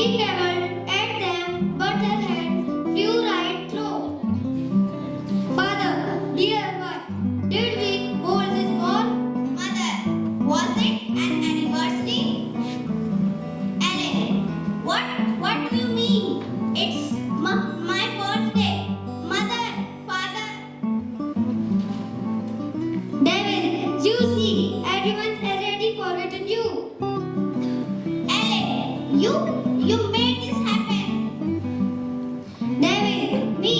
She traveled at them, but her hands flew right through. Father, dear, why did we hold this ball? Mother, was it an anniversary? Ellen, what do you mean? It's my birthday. Mother, father. David, you see, everyone's already forgotten you. Ellen, you made this happen. David, me,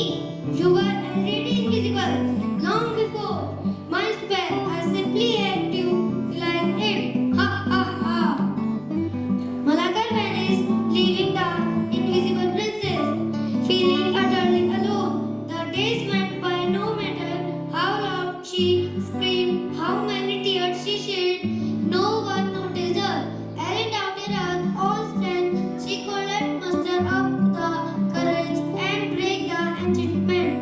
you were already invisible long before my spell. I simply had to realize it. Ha ha ha. Malakal vanished, leaving the invisible princess, feeling utterly alone. The days went by, no matter how loud she screamed, how many tears she shed, no one noticed her. Ellen doubted her own strength. She couldn't muster up the courage and break the enchantment.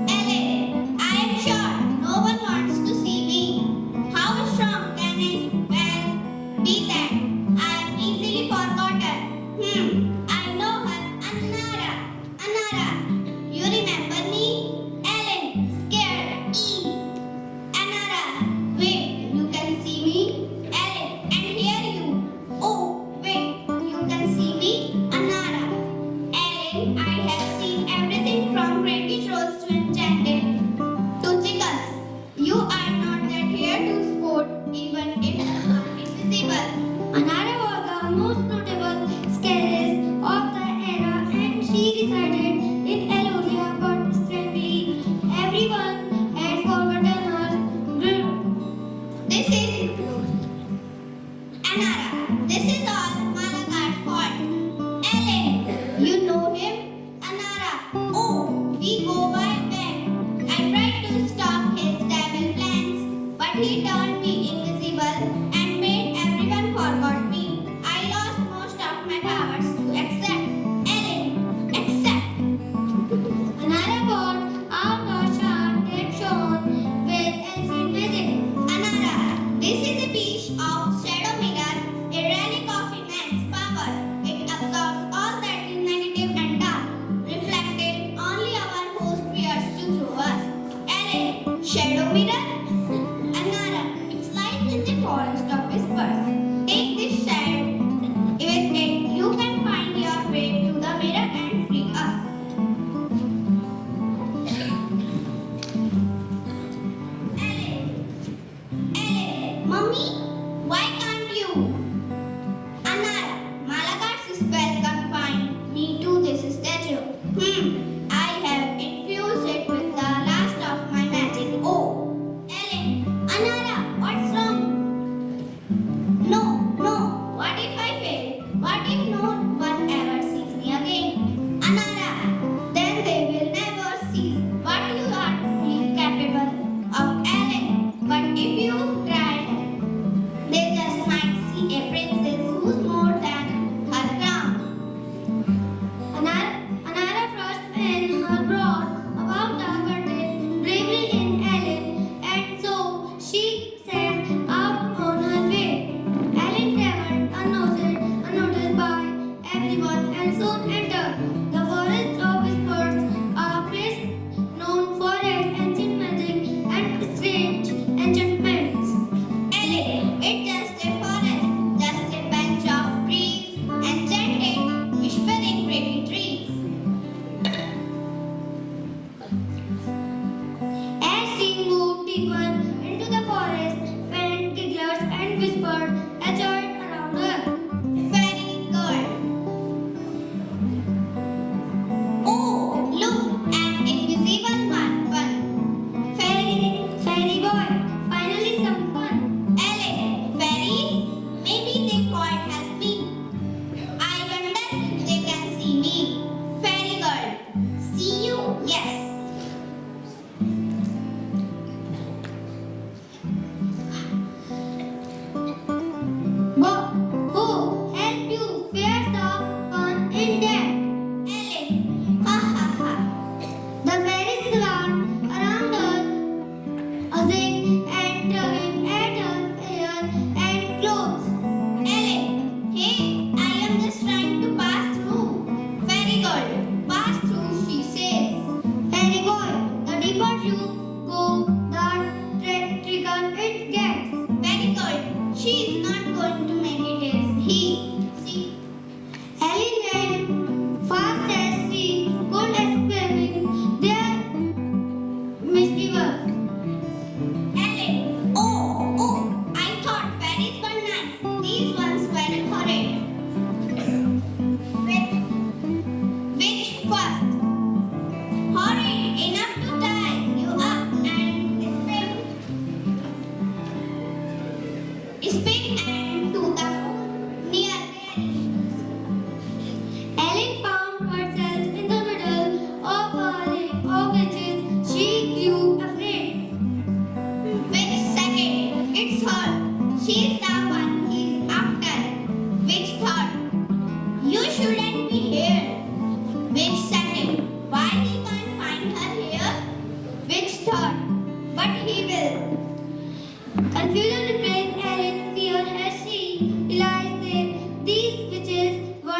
Ellen, I am sure no one wants to see me. How strong can I well be that I am easily forgotten? I know her. Anara, you remember me? Ellen, scared. Anara, wait, you can see me? Ellen, and hear you. Oh, wait, you can see me? Anara. Ellen, I have seen everything from British rolls to enchanted to chickens. You are not that here to sport, even if invisible. Anara was the most notable scariest of the era, and she resided in Eloria, but strangely, everyone had forgotten her. This is Anara. This is all Malakar's fault. Ellen,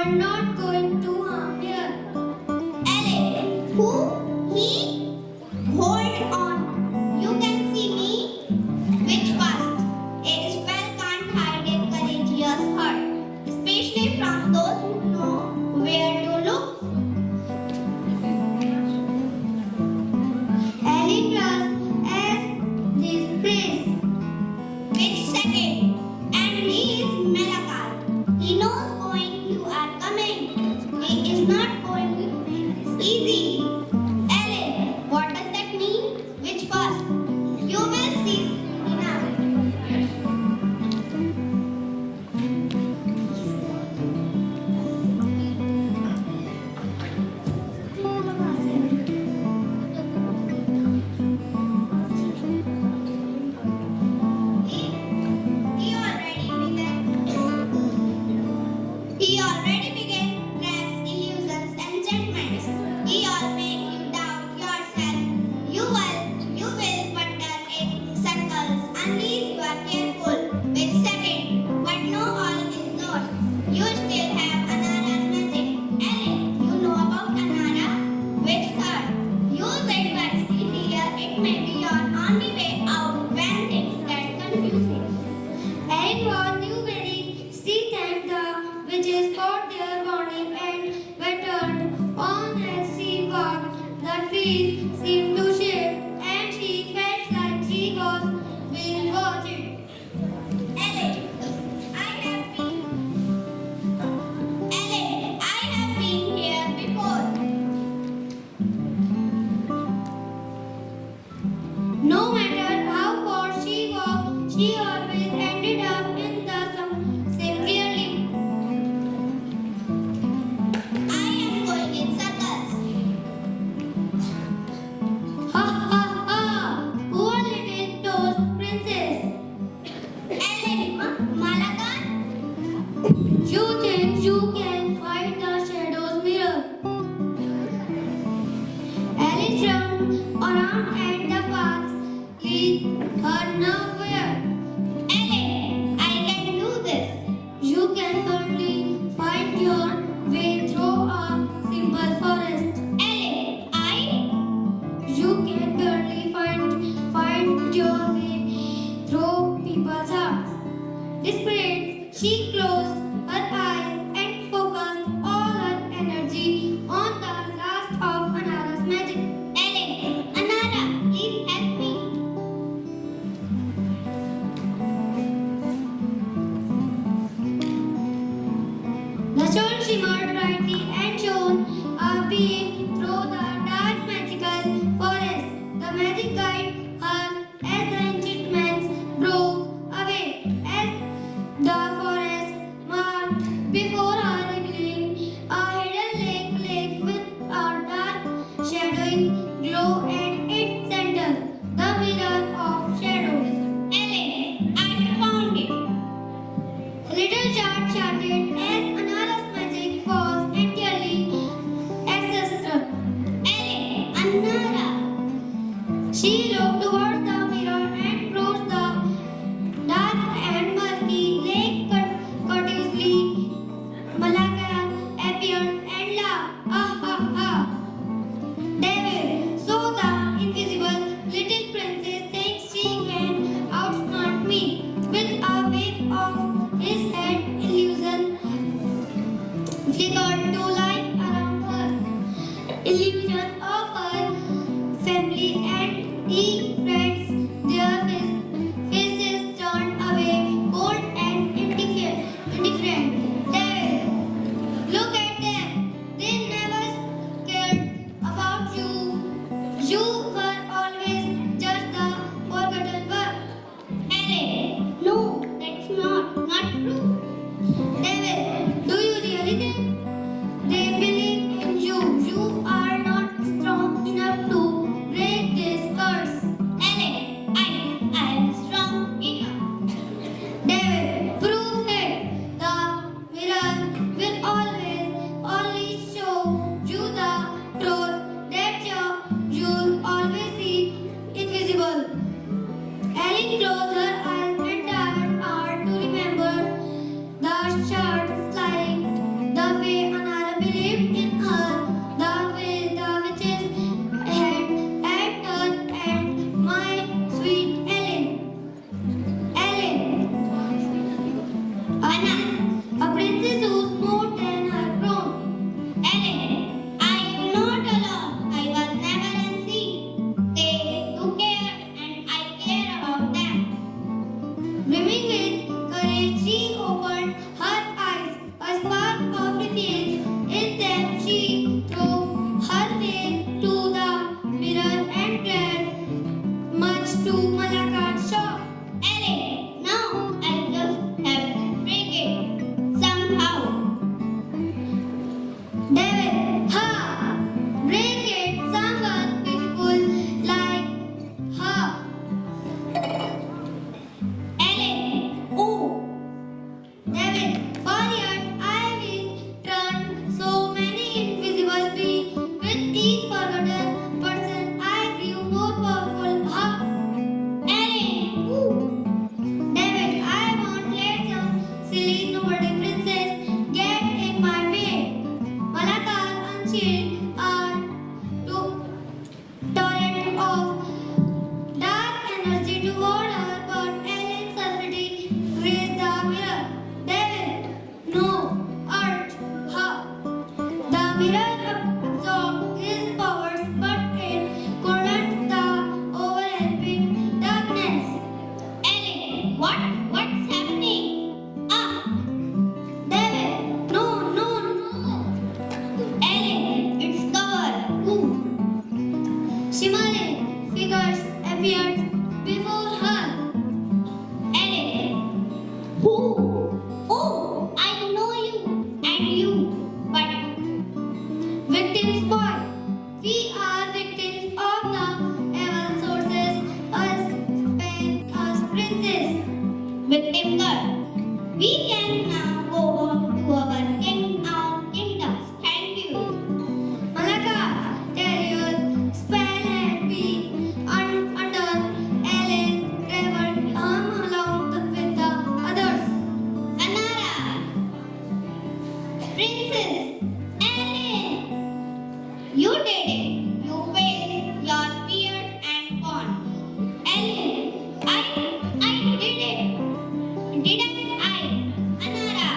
are not going to harm here. Ellen, who? He? Hold on. You can see me. Which first? A spell can't hide a courageous heart, especially from those who know where to look. Ellie trusts as this place. Which second? And he is Malakal. He knows going you are coming. He is not going to make this easy. Ellen, what does that mean? Which first? You will see now. He already began. He already began traps, illusions, enchantments. He all make you doubt yourself. You will wander in circles unless you are careful. With second, but no all is lost. You still have Anara's magic. Ellen, you know about Anara? Which third? Use it wisely, dear. It may be your only way out when things get confusing. And was newberry, she thanked the witches for their warning and went on as she walked. The trees seemed to shift and she felt like she was being watched. Ellen, I have been here before. No matter how far she walked, she always ended up in the same clearly. I am going in circles. Ha ha ha! Poor little toast princess. Ellen, Malakan, You think you can fight the shadow's mirror? Alice turned around and the paths lead her nowhere. Ellen, I can do this. You can only find your way through a simple forest. Ellen, You can barely find your way through people's hearts. Desperate, she closed her eyes and focused all her energy on the last of Anara's magic. Ellen, Anara, please help me. The soul shimmered brightly and shone a beam through the dark magical forest. The magic guided her as the enchantments broke away as the forest marked before her, revealing a hidden lake with a dark shadowing glow at its center, the mirror of shadows. Ellen, I found it. The little child shouted as Anara's magic was entirely ancestral. Ellen, Anara. She looked towards the mirror and approached the dark and murky lake courteously. Malaka appeared and laughed. Ah ha ha! Devil, so the invisible little princess thinks she can outsmart me. With a wave of his head, illusion flickered to life around her. Illusion of her family and he friends. Their faces turned away, cold and indifferent. Devil, look at them. They never cared about you. You were always just the forgotten one. Ellen, no, that's not true. Devil, do you really think they believe in you? You are not strong Princess Ellen, you did it. You faced your fears and won. Ellen, I did it. Didn't I? Anara,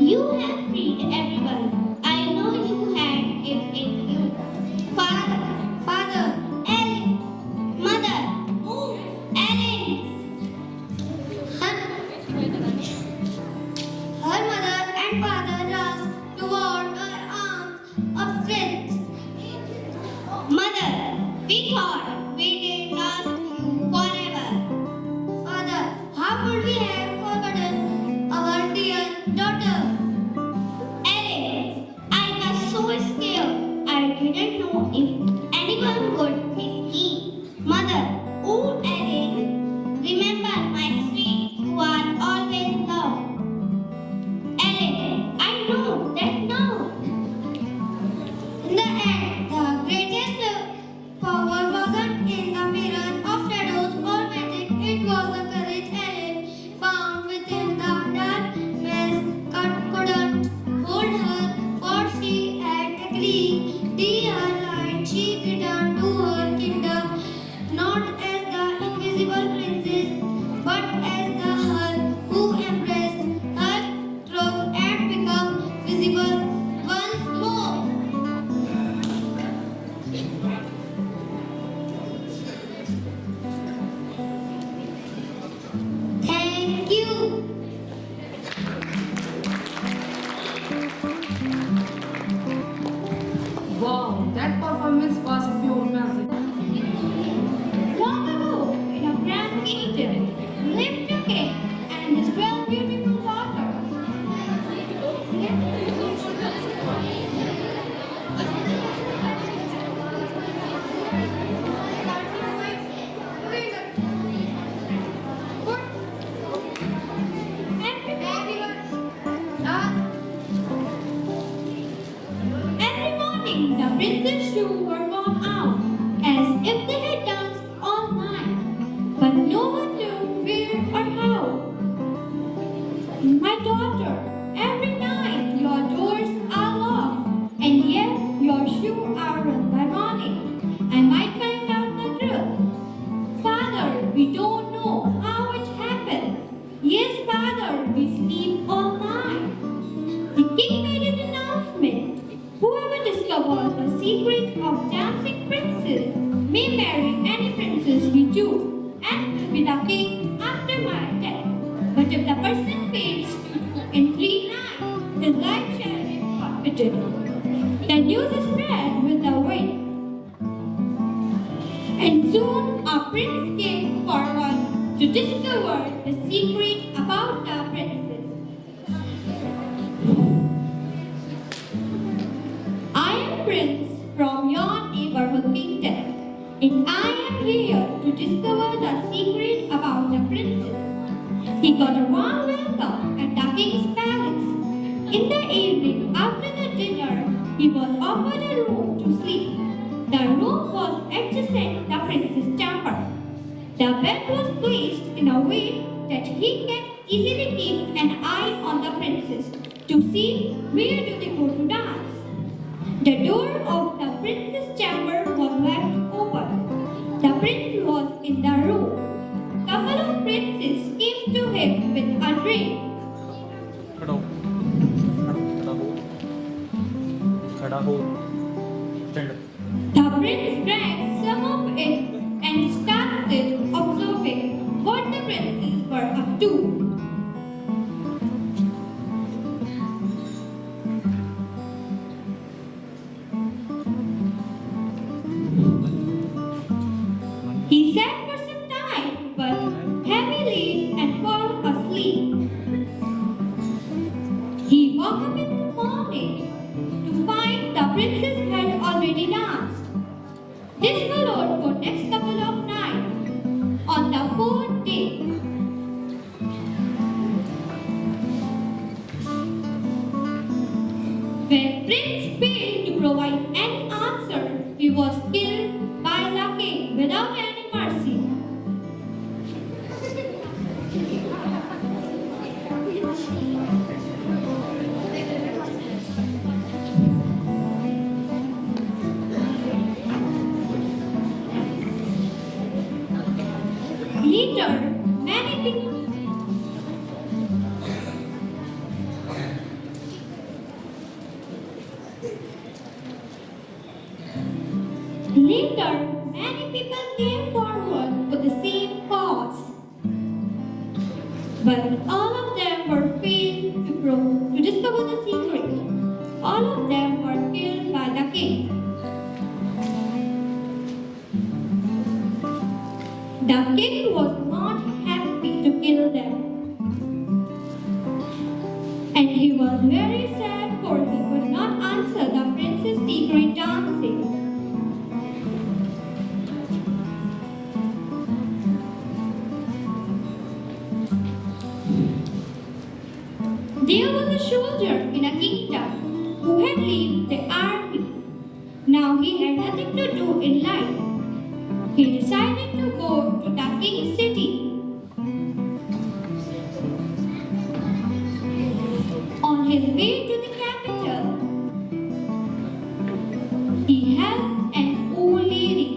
you have freed everyone. I know you had it in you. Father, Ellen, Mother, Ellen, her mother and father rushed toward her arms of strength. Mother, we thought we did lost you forever. Father, how could we have forgotten our dear daughter? Ellen, I was so scared. I didn't know if anyone could miss me. Mother, oh Ellen, remember my sweet, you are always loved. Ellen, I know that now. In the end, the greatest power wasn't in the mirror of shadows or magic. It was the courage Ellen found within the darkness. Couldn't hold her, for she had agreed. Dear light, she returned to her kingdom, not as the invisible princess, but as the her who embraced her truth and become visible once more. Thank you. Wow, that performance was pure magic. Long ago, in a grand kingdom, lived a king and his 12 beautiful daughters. Every morning, the prince's shoes were worn out, as if they had danced all night, but no one knew where or how. My daughter, every night your doors are locked, and yet your shoes are run by morning. I might find out the truth. Father, we don't know how it happened. Yes, Father, we sleep all night. The king made an announcement. Whoever discovers the secret of dancing princes may marry any princess he chooses and will be the king after my death. But if the person fails to do in 3 nights, his life shall be forfeited. The news is spread with the wind. And soon a prince came forward to discover the secret about the princess. I am Prince from your neighborhood kingdom, and I am here to discover the secret about the princess. He got a warm welcome at the king's palace. In the evening, after the dinner, he was offered a room to sleep. The room was adjacent the prince's chamber. The bed was placed in a way that he can easily keep an eye on the princess to see where do they go to dance. The door of the prince's chamber was left open. The prince was in the room. Couple of princes came to him with a drink. खड़ा हो खड़ा हो खड़ा हो stand up. The prince drank some of it and started observing what the princes were up to. He sat for some time, but heavily and fell asleep. He woke up in the morning to find the princess had already danced. This followed for next couple of nights. On the 4th day, when Prince failed to provide any answer, he was killed by the king without any mercy. Later, many people came forward for the same cause. But all of them were failed to discover the secret. All of them were killed by the king. The king was not happy to kill them. And he was very sad, for he could not answer the prince's secret dancing. There was a soldier in a kingdom who had left the army. Now he had nothing to do in life. He decided to go to the king's city. On his way to the capital, he helped an old lady.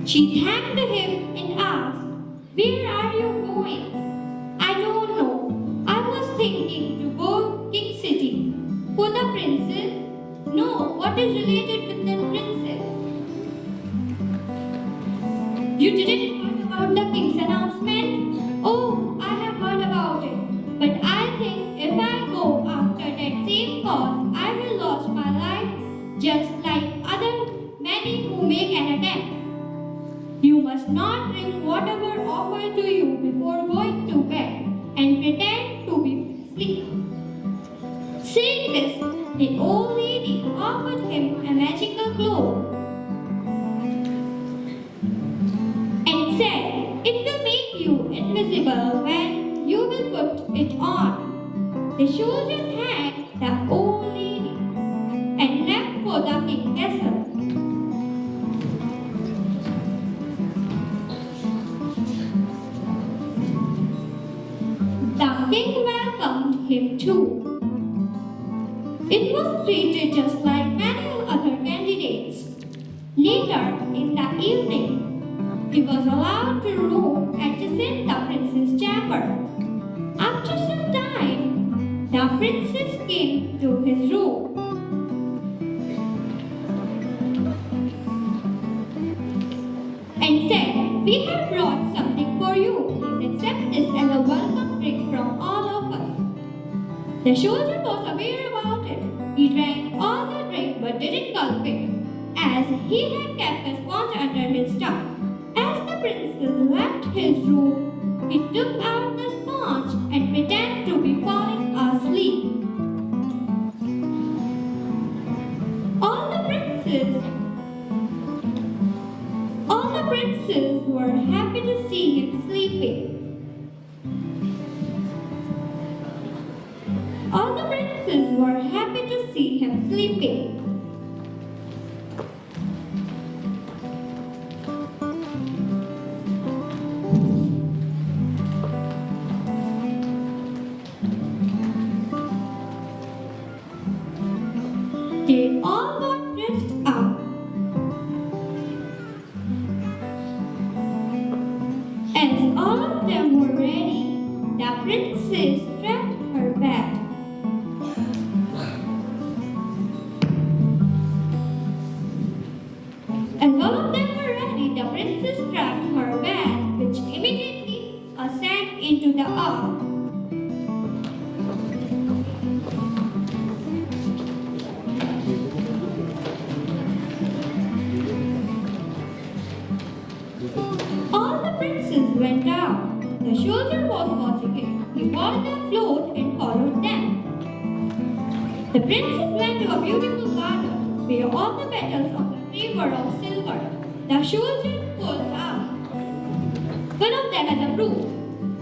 She thanked him and asked, "Where are you going?" "I don't know. I was thinking to go King City." "For the princess?" "No, what is related with the princess?" "You didn't hear about the king's announcement?" "Oh, I have heard about it. But I think if I go after that same cause, I will lose my life just like other many who make an attempt. You must not drink whatever offered to you before going to bed and pretend to be asleep." Saying this, the old lady offered him a magical cloak and said, "It will make you invisible when you will put it on." The soldier thanked the old lady and left for the king's castle. The king welcomed him too. It was treated just like many other candidates. Later in the evening, he was allowed to roam at the Santa Princess chamber. After some time, the princess came to his room. And said, "We have brought something for you. Please accept this as a welcome drink from all of us." The soldier was aware about it. He drank all the drink but didn't gulp it, as he had kept a sponge under his tongue. As the princess left his room, he took out the sponge and pretended to be falling asleep. All the princes were happy to see him sleeping. All the princes were happy to see him sleeping. They all got dressed up. As all of them were ready, the princess strapped her bag. As all of them were ready, the princess strapped her bag, which immediately sank into the earth. All the princes went out. The soldier was watching it. He bought their clothes and followed them. The princess went to a beautiful garden where all the petals of the tree were of silver. The soldier pulled out one of them as a proof.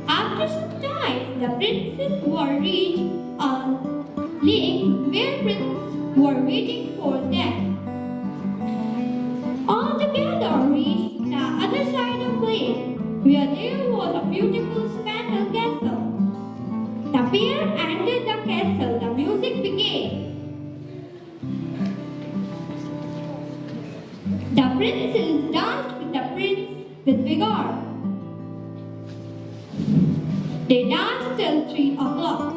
After some time, the princes were reached a lake where princes were waiting for them. All together reached the other side of the lake, where there was a beautiful spangled castle. The pair entered the castle. The music began. The princess danced with the prince with vigor. They danced till 3 o'clock,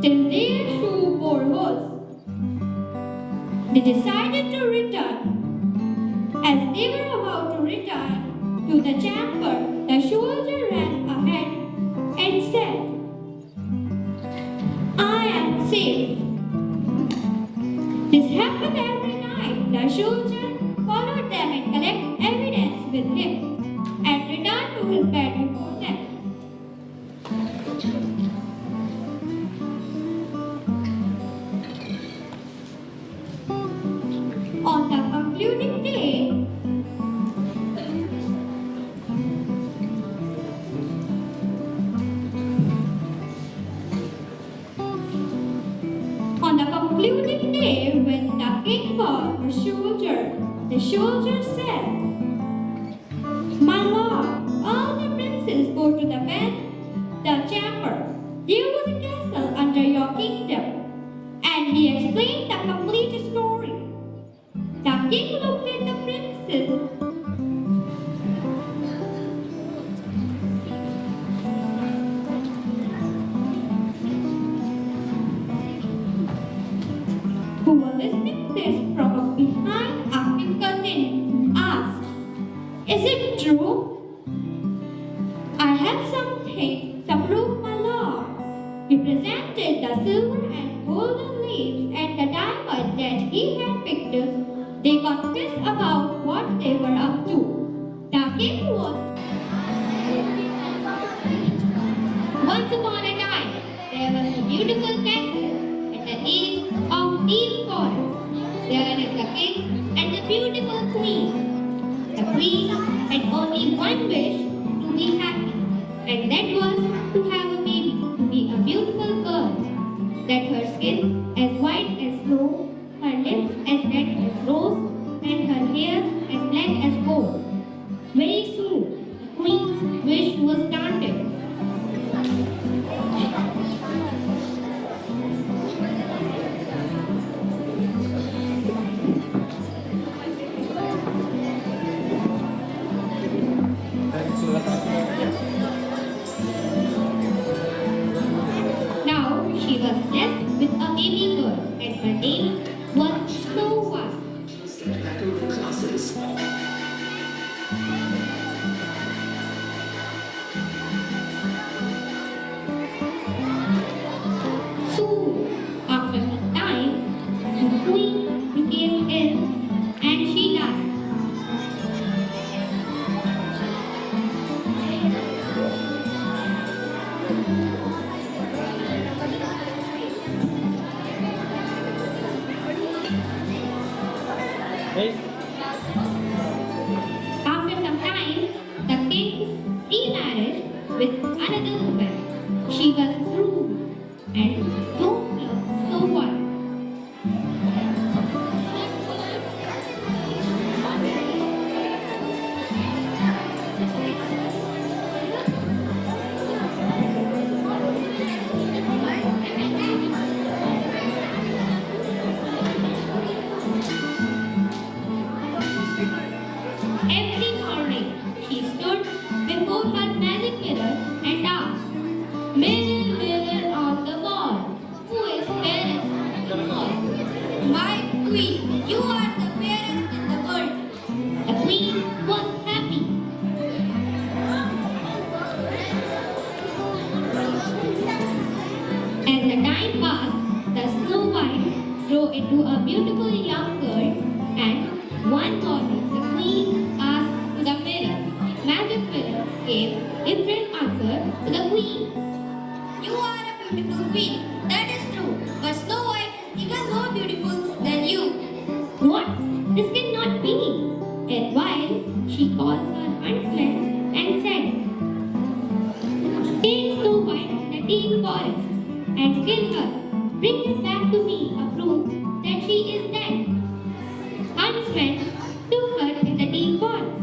till their shoe bore holes. They decided to return. As they were about to return to the chamber, the soldier ran ahead and said, "I am safe." This happened every night. The soldier followed them and collected evidence with him and returned to his bed before them. On the concluding day, when the king called the soldier said, "My lord, all the princes go to the chamber. There was a castle under your kingdom." And he explained the complete story. The king looked at the princes who were listening to this from behind a pink curtain asked, "Is it true?" "I have something to prove, my lord." He presented the silver and golden leaves and the diamond that he had picked. They confessed about what they were up to. The king was Once upon a time, there was a beautiful castle at the edge of deep forest. There lived the king and the beautiful queen. The queen had only one wish, to be happy, and that was to have a baby, to be a beautiful girl, that her skin as white as snow, her lips as red as rose, and her hair as black as gold. Very soon, the queen's wish was granted. Now she was blessed with a baby girl, and her name was Snow White. Soon, after some time, the queen became ill and she died. Hey. After some time, the king remarried with another woman. She was cruel and don't love Snow White. Every morning, she stood before her magic mirror and asked, "Mirror, mirror on the wall, who is fairest in all?" "My queen, you are the fairest in the world." The queen was happy. As the time passed, the Snow White grew into a beautiful young girl, and one morning the queen asked to the mirror. Magic mirror gave different answer to the queen. "You are a beautiful queen, that is true, but Snow White is even more beautiful than you." "What? This cannot be." And while she called her huntsman and said, "Take Snow White to the deep forest and kill her. Bring her back to me a proof that she is dead." Huntsman took her in the deep forest.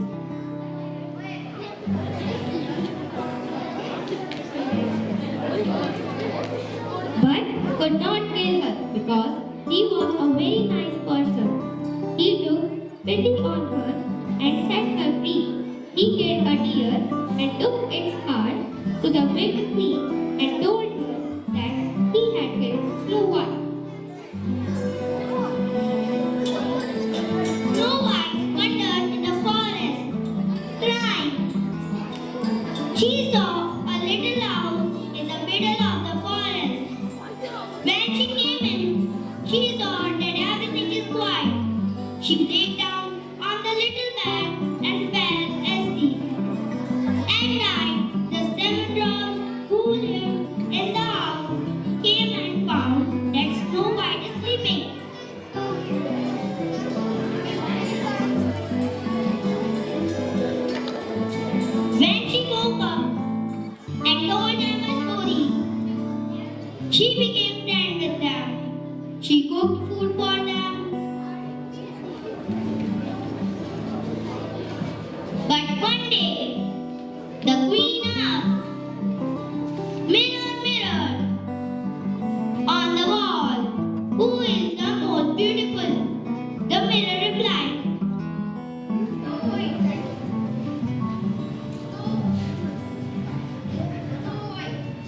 But could not kill her because he was a very nice person. He took pity on her and set her free. He killed a deer and took its heart to the wicked queen and told her that he had killed Snow White. Snow White wandered in the forest, crying. She saw a little house in the middle of the forest. When she came in, she saw that everything is quiet. She lay down on the little bed and fell asleep. At night, the seven dwarfs who lived in the house came and found that Snow White is sleeping. When she woke up and told them a story, she became friends with them. She cooked food for them. But one day, the queen asked, "Mirror, mirror, on the wall, who is the most beautiful?" The mirror replied,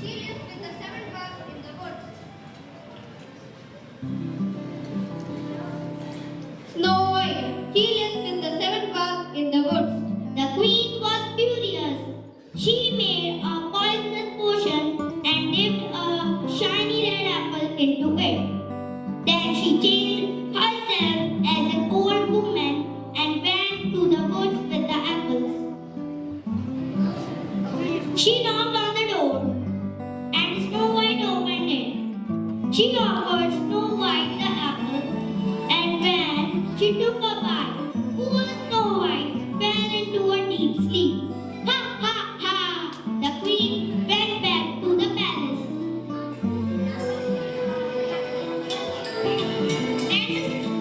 She lives with the seven dwarfs in the woods. Snow White. She lives with the seven dwarfs in the woods. The queen was furious. She made a poisonous potion and dipped a shiny red apple into it. Then she changed herself as an old woman and went to the woods with the apples. She knocked on the door and Snow White opened it. She offered Snow White the apple, and when she took a bite, poor Snow White fell into a deep sleep. Ha ha ha! The queen went back to the palace.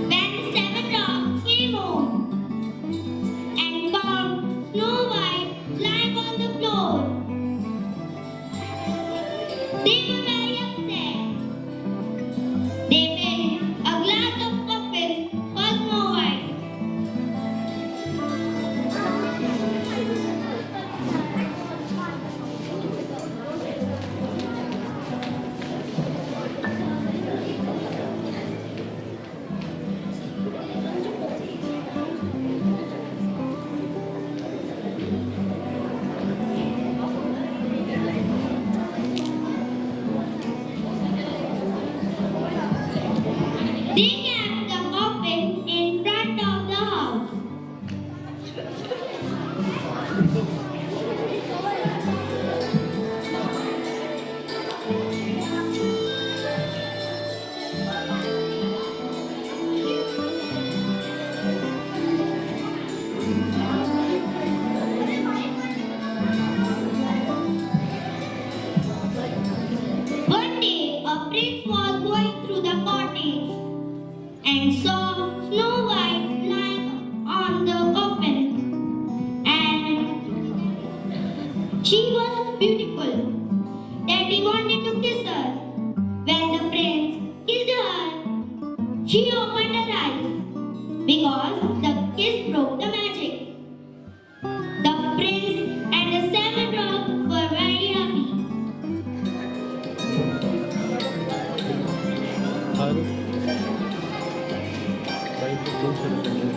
When the seven dogs came home and found Snow White lying on the floor, they were very upset. They filled a glass of coffee for Snow White. They kept the coffin in front of the house. One day, a prince was going through the cottage and saw Snow White lying on the coffin, and she was beautiful that he wanted to kiss her. When the prince kissed her, she opened her eyes because the kiss broke the magic. The prince and the seven dwarfs were very happy. Haru. Right, the two sentences.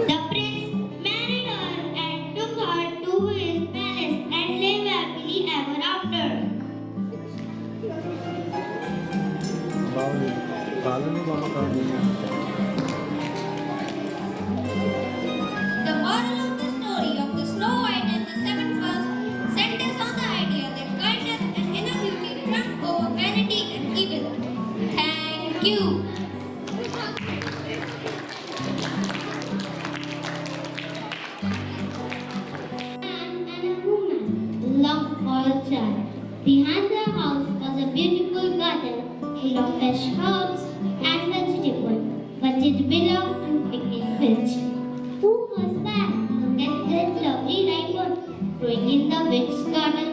The prince married her and took her to his palace and lived happily ever after. The moral of the story of the Snow White and the seven dwarfs centers on the idea that kindness and inner beauty trump over vanity and evil. Thank you. Man and a woman longed for a child. Behind their house was a beautiful garden full of fresh herbs and vegetables, but it belonged to Wicked Witch. Who was that? Look at that lovely rainbow growing in the witch's garden.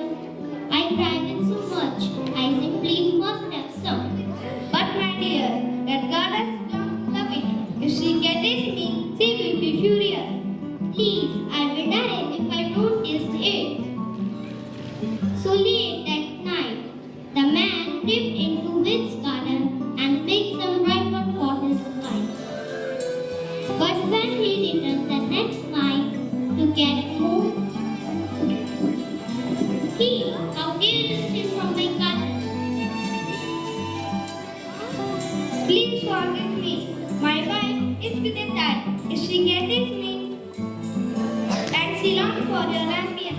I cried it so much, I simply must have sung. But my dear, that garden is with a child. She kisses me and she longs for your lampion.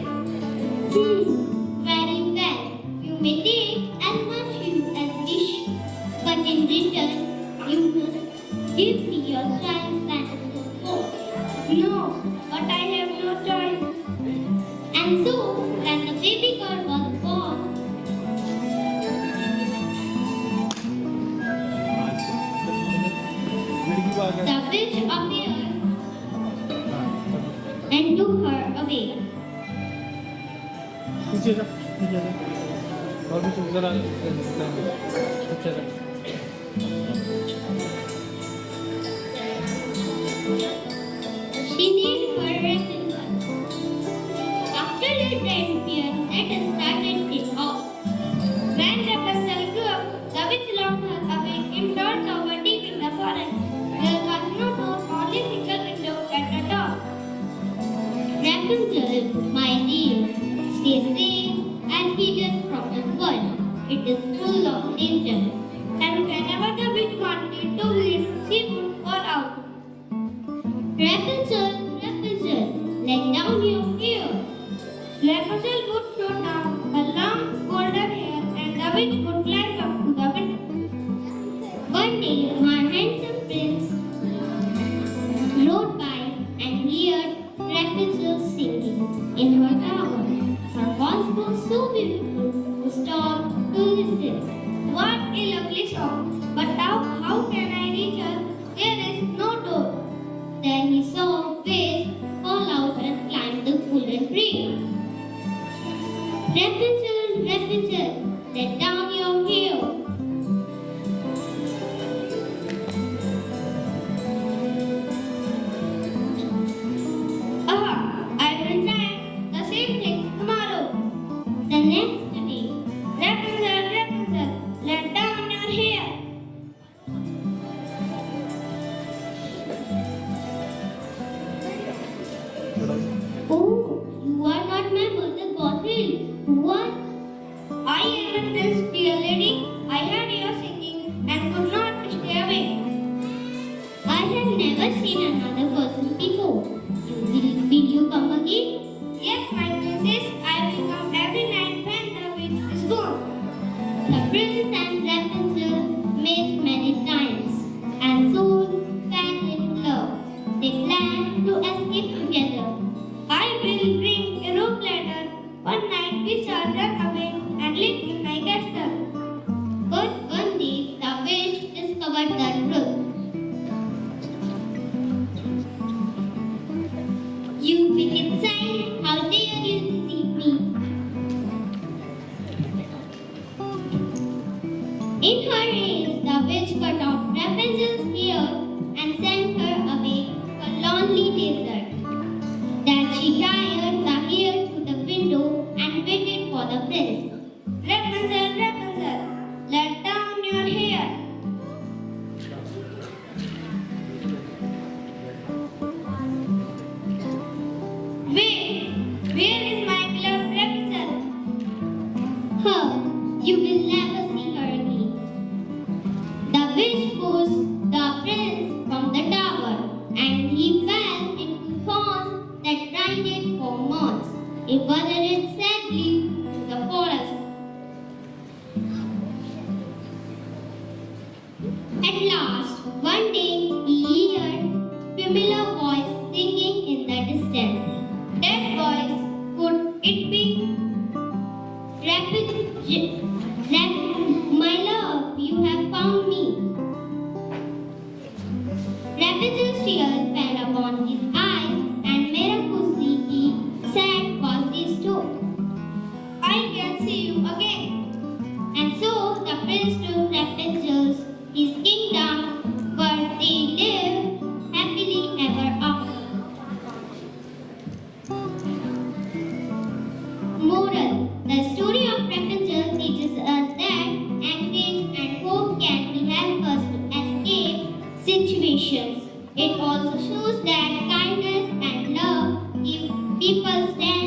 Very well. You may take as much as wish, but in return, you must give me your child and support. No, but I have no choice. And so, when the baby girl was born, the witch appeared and took her away. पीछे जा और भी चुप जरा चुप चला She named her Rapunzel. After the reindeer, let us started it off. When Rapunzel grew up, the witch locked her away indoors over deep in the forest. There was no door, only single window at the top. Rapunzel, my dear, stay safe and hidden from the world. It is full of danger. And whenever the witch wanted to leave, she would call out. Rapunzel, Rapunzel, let down your hair. Rapunzel would throw down her long golden hair and the witch would climb up to the window. One day, my handsome prince rode by and heard Rapunzel singing in her tower. Her voice was so beautiful to stop to listen. What a lovely song! But how can I reach her? There is no door. Then he saw a fish fall out and climb the golden tree. Rapunzel, Rapunzel, let down your hair. I will try the same thing tomorrow. The next day, Rapunzel, Rapunzel, let down your hair. oh, you are not my mother, Gothel. What? I am a prince, dear lady. I heard your singing and could not stay away. I have never seen another person before. Will you come again? Yes, my princess, I will come every night when the witch is gone. The prince and Rapunzel met many times and soon fell in love. They planned to escape together. I will bring a rope ladder. One night we shall run away and live in my castle. But one day the witch discovered the truth. You wicked child, how dare you deceive me? In her rage, the witch cut off Rapunzel's hair and sent her away to a lonely desert. Then she tied the hair to the window and waited for the prince. Rapunzel, Rapunzel, let down your hair. Wait, where is my beloved Rapunzel? Her, you will never see her again. The witch pushed the prince from the tower, and he fell into thorns that grinded for months. He wandered sadly to the forest. At last, one day he heard familiar voice singing in the distance. That voice, could it be? My love, you have found me. Rapunzel's tears fell upon his eyes, and miraculously he said was restored. I can see you again. And so the prince took Rapunzel's his kingdom, where they lived happily ever after. Moral: the story of Rapunzel teaches us that courage and hope can help us to escape situations. It also shows that kindness and love keep people stand